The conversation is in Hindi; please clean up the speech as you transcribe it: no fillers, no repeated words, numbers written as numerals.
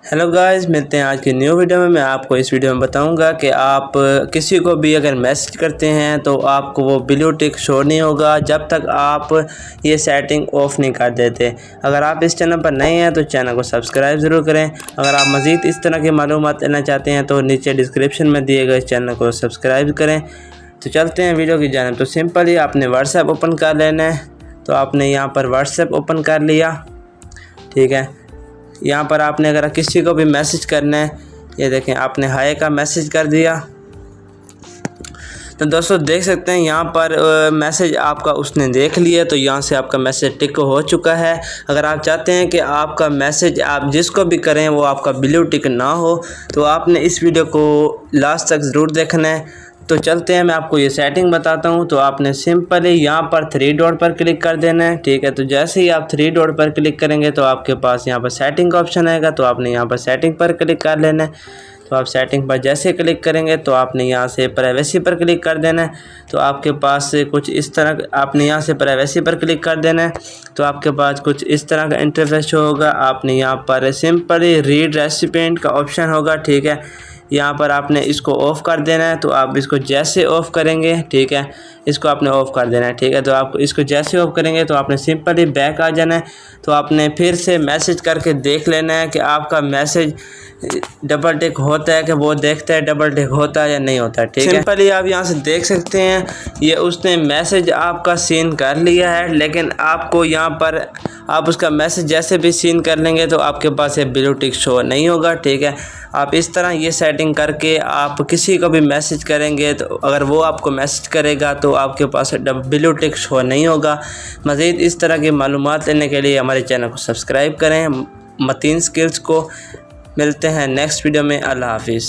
हेलो गाइस, मिलते हैं आज की न्यू वीडियो में। मैं आपको इस वीडियो में बताऊंगा कि आप किसी को भी अगर मैसेज करते हैं तो आपको वो ब्लू टिक शो नहीं होगा जब तक आप ये सेटिंग ऑफ़ नहीं कर देते। अगर आप इस चैनल पर नए हैं तो चैनल को सब्सक्राइब ज़रूर करें। अगर आप मज़ीद इस तरह की मालूमात लेना चाहते हैं तो नीचे डिस्क्रिप्शन में दिए गए चैनल को सब्सक्राइब करें। तो चलते हैं वीडियो की जानिब। तो सिंपल ही आपने व्हाट्सएप ओपन कर लेना है। तो आपने यहाँ पर व्हाट्सएप ओपन कर लिया, ठीक है। यहाँ पर आपने अगर किसी को भी मैसेज करना है, ये देखें आपने हाय का मैसेज कर दिया। तो दोस्तों देख सकते हैं यहाँ पर मैसेज आपका उसने देख लिया, तो यहाँ से आपका मैसेज टिक हो चुका है। अगर आप चाहते हैं कि आपका मैसेज आप जिसको भी करें वो आपका ब्लू टिक ना हो तो आपने इस वीडियो को लास्ट तक ज़रूर देखना है। तो चलते हैं, मैं आपको ये सेटिंग बताता हूँ। तो आपने सिंपल ही यहाँ पर 3 डॉट पर क्लिक कर देना है, ठीक है। तो जैसे ही आप 3 डॉट पर क्लिक करेंगे तो आपके पास यहाँ पर सेटिंग का ऑप्शन आएगा। तो आपने यहाँ पर सेटिंग पर क्लिक कर लेना है। तो आप सेटिंग पर जैसे क्लिक करेंगे तो आपने यहाँ से प्राइवेसी पर क्लिक कर देना है। तो आपके पास कुछ इस तरह, आपने यहाँ से प्राइवेसी पर क्लिक कर देना है। तो आपके पास कुछ इस तरह का इंटरफेस होगा। आपने यहाँ पर सिंपली रीड रेसिपिएंट का ऑप्शन होगा, ठीक है। यहाँ पर आपने इसको ऑफ़ कर देना है। तो आप इसको जैसे ऑफ़ करेंगे, ठीक है, इसको आपने ऑफ़ कर देना है, ठीक है। तो आप इसको जैसे ऑफ़ करेंगे तो आपने सिंपली बैक आ जाना है। तो आपने फिर से मैसेज करके देख लेना है कि आपका मैसेज डबल टिक होता है कि वो देखता है डबल टिक होता है या नहीं होता है, ठीक है। सिंपली आप यहाँ से देख सकते हैं ये उसने मैसेज आपका सीन कर लिया है, लेकिन आपको यहाँ पर आप उसका मैसेज जैसे भी सीन कर लेंगे तो आपके पास ये ब्लू टिक शो नहीं होगा, ठीक है। आप इस तरह ये सेटिंग करके आप किसी को भी मैसेज करेंगे तो अगर वो आपको मैसेज करेगा तो आपके पास ब्लू टिक शो नहीं होगा। मज़ीद इस तरह की मालूमात लेने के लिए हमारे चैनल को सब्सक्राइब करें। मतीन स्किल्स को मिलते हैं नेक्स्ट वीडियो में। अल्लाह हाफिज़।